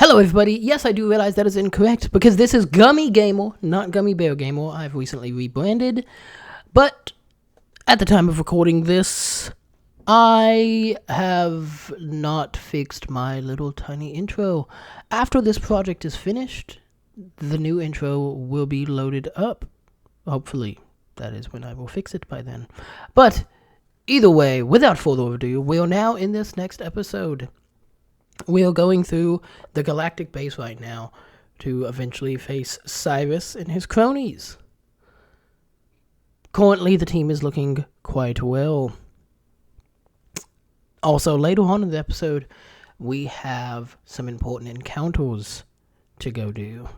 Hello everybody, yes I do realize that is incorrect because this is Gummy Gamer, not Gummy Bear Gamer. I've recently rebranded, but at the time of recording this, I have not fixed my little tiny intro. After this project is finished, the new intro will be loaded up, hopefully. That is when I will fix it by then. But either way, without further ado, we are now in this next episode. We are going through the galactic base right now to eventually face Cyrus and his cronies. Currently, the team is looking quite well. Also, later on in the episode, we have some important encounters to go do.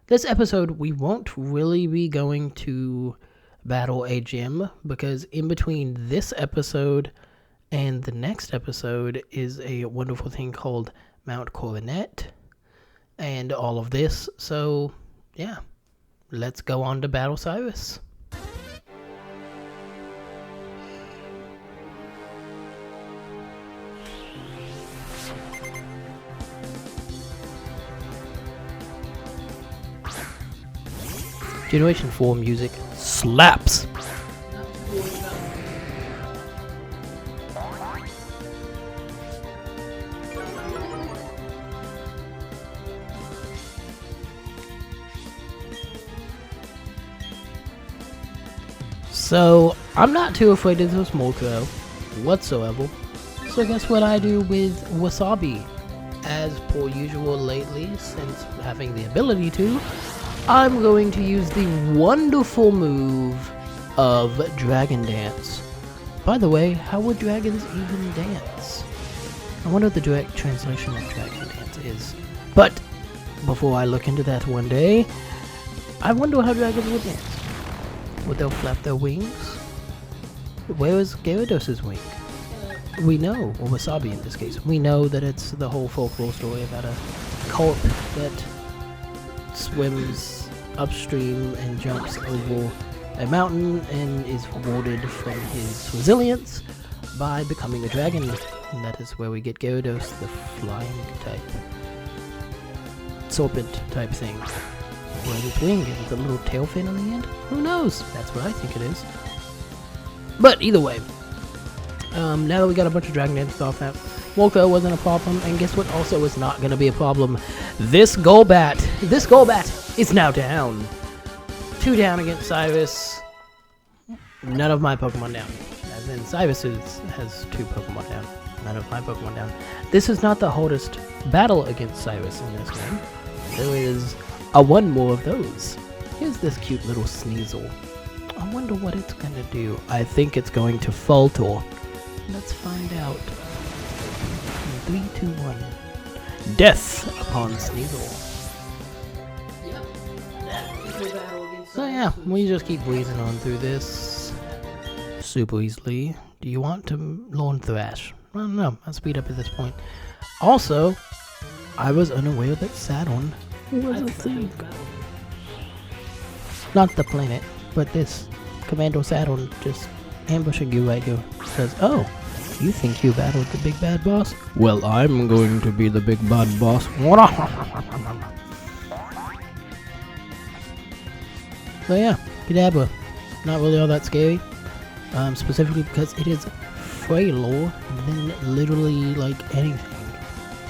This episode, we won't really be going to battle a gym, because in between this episode and the next episode is a wonderful thing called Mount Coronet and all of this. So, yeah, let's go on to battle Cyrus. Generation 4 music slaps. So, I'm not too afraid of this Molko whatsoever. So guess what I do with Wasabi? As per usual lately, since having the ability to, I'm going to use the wonderful move of Dragon Dance. By the way, how would dragons even dance? I wonder what the direct translation of Dragon Dance is. But, before I look into that one day, I wonder how dragons would dance. Would they flap their wings? Where is Gyarados' wing? We know, or Wasabi in this case, we know that it's the whole folklore story about a carp that swims upstream and jumps over a mountain and is rewarded from his resilience by becoming a dragon. And that is where we get Gyarados, the flying type, serpent type thing. Where's its wing? Is it the little tail fin on the end? Who knows? That's what I think it is. But either way, now that we got a bunch of Dragon Dance off that, Molko wasn't a problem, and guess what also is not going to be a problem? This Golbat is now down. 2 down against Cyrus. None of my Pokemon down. As in, Cyrus has 2 Pokemon down. None of my Pokemon down. This is not the hardest battle against Cyrus in this game. There is one more of those. Here's this cute little Sneasel. I wonder what it's gonna do. I think it's going to falter. Let's find out. 3, 2, 1. Death upon Sneasel. So yeah, we just keep breezing on through this super easily. Do you want to learn Thrash? I don't know. I'll speed up at this point. Also, I was unaware that Saturn was a thing. Not the planet, but this Commando Saturn just ambushing you right here. Says, oh, you think you battled the big bad boss? Well, I'm going to be the big bad boss. So yeah, Kadabra. Not really all that scary. Specifically because it is frailer than literally like anything.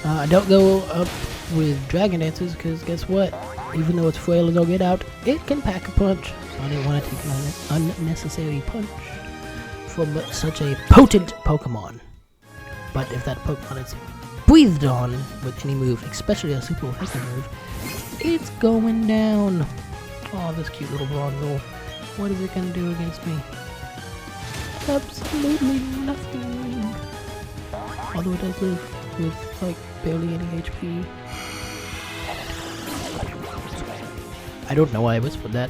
I don't go up with Dragon Dances because guess what? Even though it's frail as all get out, it can pack a punch. So I didn't want to take an unnecessary punch from such a potent Pokemon. But if that Pokemon is breathed on with any move, especially a super effective move, it's going down. Oh, this cute little Bronzor. What is it going to do against me? Absolutely nothing. Although it does live with like barely any HP. I don't know why I whispered that.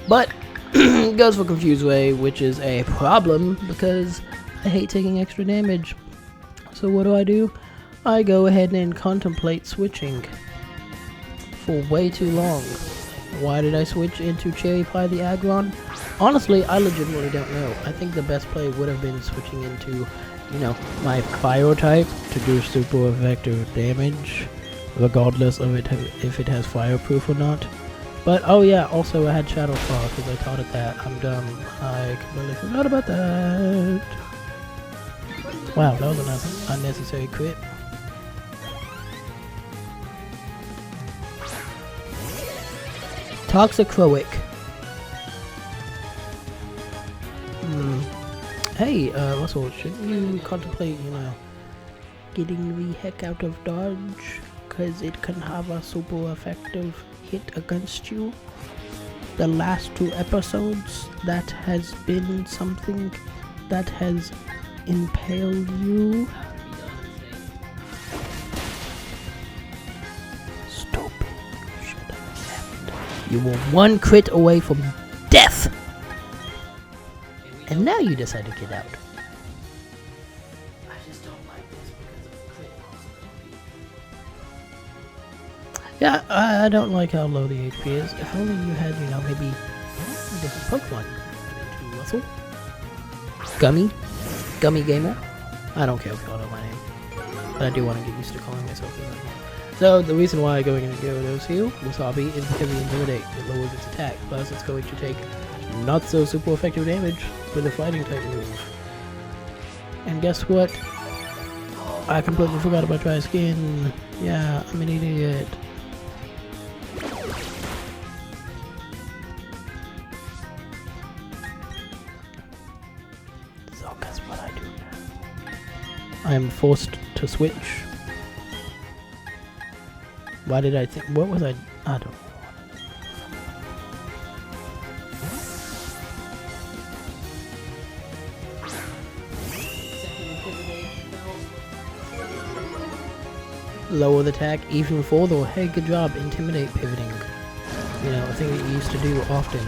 But it goes for Confuse Ray, which is a problem because I hate taking extra damage. So what do? I go ahead and contemplate switching for way too long. Why did I switch into Cherry Pie the Aggron? Honestly, I legitimately don't know. I think the best play would have been switching into, you know, my Fire type to do super effective damage. regardless of it if it has fireproof or not. But oh yeah, also I had Shadow Claw because I taught it that. I'm dumb. I completely forgot about that. Wow, that was an unnecessary crit. Toxicroic. Hey, Russell, shouldn't you contemplate, getting the heck out of dodge? Because it can have a super effective hit against you. The last 2 episodes, that has been something that has impaled you. Stupid. You should have left. You were 1 crit away from death. And now you decide to get out. I just don't like this because of crit possibility. Yeah, I don't like how low the HP is. If only you had, maybe a different Pokemon. Into Russell. Gummy Gamer. I don't care if you all know my name. But I do want to get used to calling myself that. So the reason why I'm going to Gyarados heal, Wasabi, is because of Intimidate. It lowers its attack. Plus it's going to take not so super effective damage with a fighting type move. And guess what? I completely forgot about Dry Skin. Yeah, I'm an idiot. So guess what I do now? I am forced to switch. Why did I think? What was I don't know. Lower the attack even further. Hey, good job. Intimidate pivoting. A thing that you used to do often.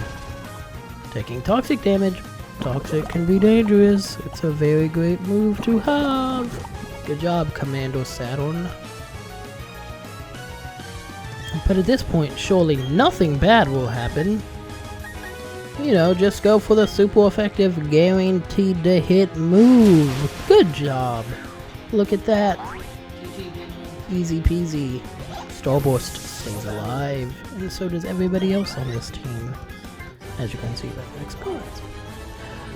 Taking toxic damage. Toxic can be dangerous. It's a very great move to have. Good job, Commander Saturn. But at this point, surely nothing bad will happen. Just go for the super effective guaranteed to hit move. Good job. Look at that. Easy peasy. Starburst stays alive, and so does everybody else on this team, as you can see by the experience.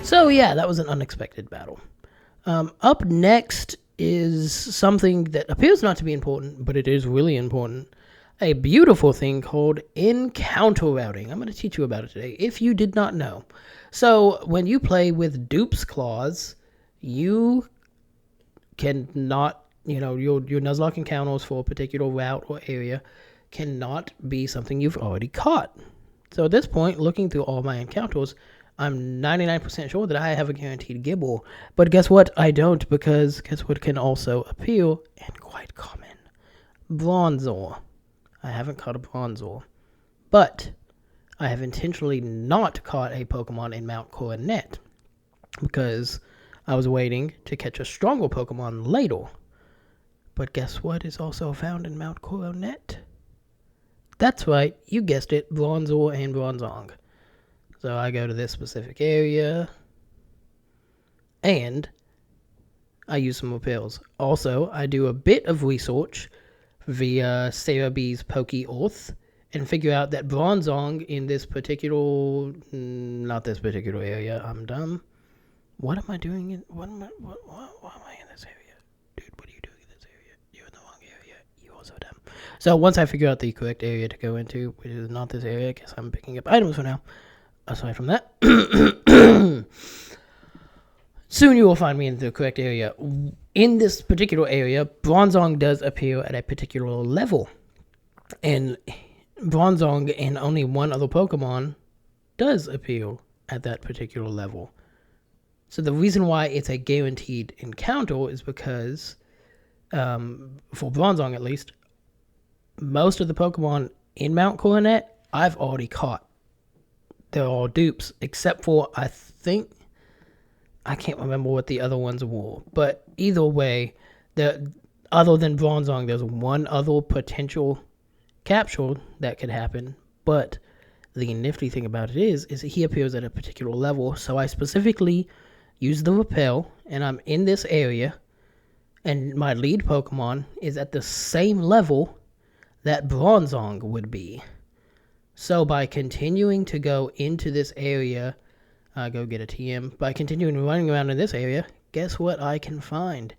So yeah, that was an unexpected battle. Up next is something that appears not to be important, but it is really important. A beautiful thing called encounter routing. I'm going to teach you about it today, if you did not know. So when you play with Dupes claws, you cannot, your Nuzlocke encounters for a particular route or area cannot be something you've already caught. So at this point, looking through all my encounters, I'm 99% sure that I have a guaranteed Gibble. But guess what? I don't, because guess what can also appear, and quite common? Bronzor. I haven't caught a Bronzor. But I have intentionally not caught a Pokemon in Mount Coronet, because I was waiting to catch a stronger Pokemon later. But guess what is also found in Mount Coronet? That's right, you guessed it, Bronzor and Bronzong. So I go to this specific area, and I use some repels. Also, I do a bit of research via Sarah B's Poke Earth, and figure out that Bronzong in this particular, not this particular area, I'm dumb. What am I doing in, what am I in this area? Dude, what are you doing in this area? You're in the wrong area. You are so dumb. So once I figure out the correct area to go into, which is not this area, I guess I'm picking up items for now. Aside from that, soon you will find me in the correct area. In this particular area, Bronzong does appear at a particular level. And Bronzong and only one other Pokemon does appear at that particular level. So the reason why it's a guaranteed encounter is because, for Bronzong at least, most of the Pokemon in Mount Coronet, I've already caught. They're all dupes, except for, I can't remember what the other ones were. But either way, other than Bronzong, there's one other potential capture that could happen. But the nifty thing about it is he appears at a particular level. So I specifically use the repel, and I'm in this area, and my lead Pokemon is at the same level that Bronzong would be. So by continuing to go into this area, go get a TM, by continuing running around in this area, guess what I can find?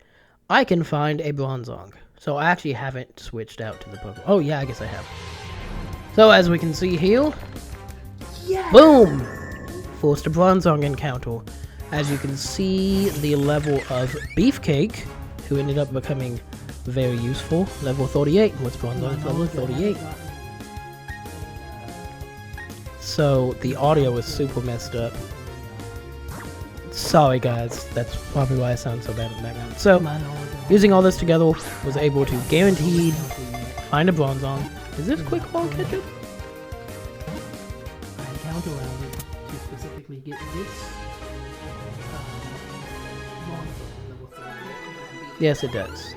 I can find a Bronzong. So I actually haven't switched out to the Pokemon. Oh yeah, I guess I have. So as we can see here, boom! Forced a Bronzong encounter. As you can see, the level of Beefcake, who ended up becoming very useful, level 38. What's Bronzong level 38? So the audio is super messed up. Sorry guys, that's probably why I sound so bad in the background. So, using all this together, was able to guaranteed find a Bronzong. Is this quick ball catcher? I count around it to specifically get this. Yes, it does.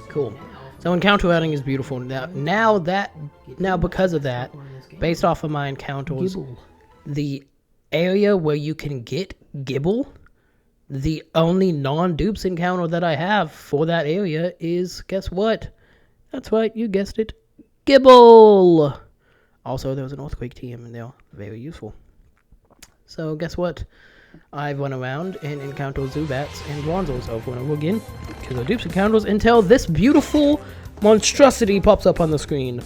Cool. So encounter routing is beautiful. Now because of that, based off of my encounters, the area where you can get Gibble, the only non-Dupes encounter that I have for that area is, guess what? That's right, you guessed it, Gibble! Also, there was an Earthquake TM in there, very useful. So, guess what? I've run around and encountered Zubats and Bronzors over and over again, because the Dupes encounters, until this beautiful monstrosity pops up on the screen.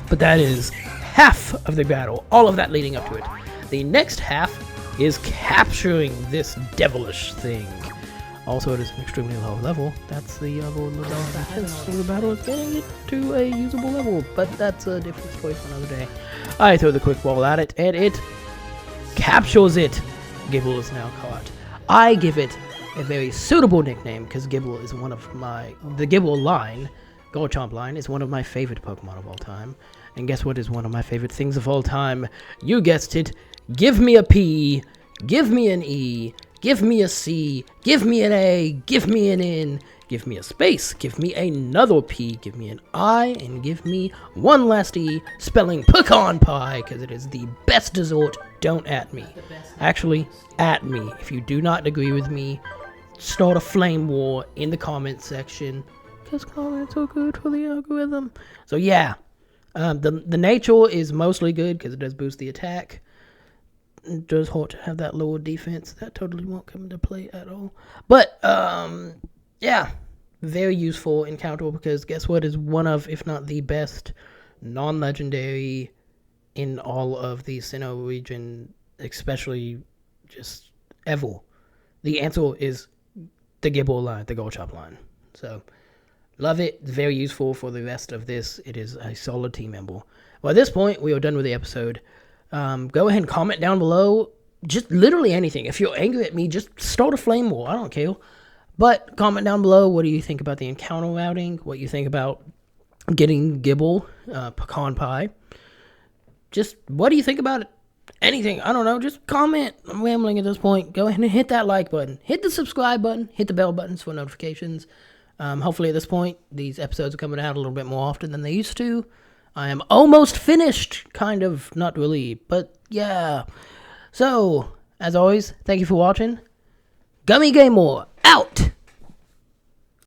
But that is half of the battle, all of that leading up to it. The next half is capturing this devilish thing. Also, it is an extremely low level. That's the level of defense, so the battle is getting it to a usable level, but that's a different story for another day. I throw the quick ball at it, and it captures it. Gibble is now caught. I give it a very suitable nickname, because Gibble is one of the Gibble line, Garchomp line, is one of my favorite Pokemon of all time. And guess what is one of my favorite things of all time? You guessed it. Give me a P, give me an E, give me a C, give me an A, give me an N, give me a space, give me another P, give me an I, and give me one last E, spelling pecan pie, because it is the best dessert. Don't at me. Actually, at me. If you do not agree with me, start a flame war in the comments section, because comments are good for the algorithm. So yeah, the nature is mostly good, because it does boost the attack. It does hurt to have that lower defense. That totally won't come into play at all. But, yeah, very useful encounter, because guess what is one of, if not the best, non-legendary in all of the Sinnoh region, especially just ever. The answer is the Gibble line, the Garchomp line. So, love it. Very useful for the rest of this. It is a solid team member. Well, at this point, we are done with the episode. Go ahead and comment down below, just literally anything. If you're angry at me, just start a flame war. I don't care. But comment down below, what do you think about the encounter routing? What you think about getting Gibble, pecan pie? Just, what do you think about it? Anything. I don't know. Just comment. I'm rambling at this point. Go ahead and hit that like button. Hit the subscribe button. Hit the bell buttons for notifications. Hopefully at this point, these episodes are coming out a little bit more often than they used to. I am almost finished, kind of, not really, but yeah. So, as always, thank you for watching. Gummy Gamer, out!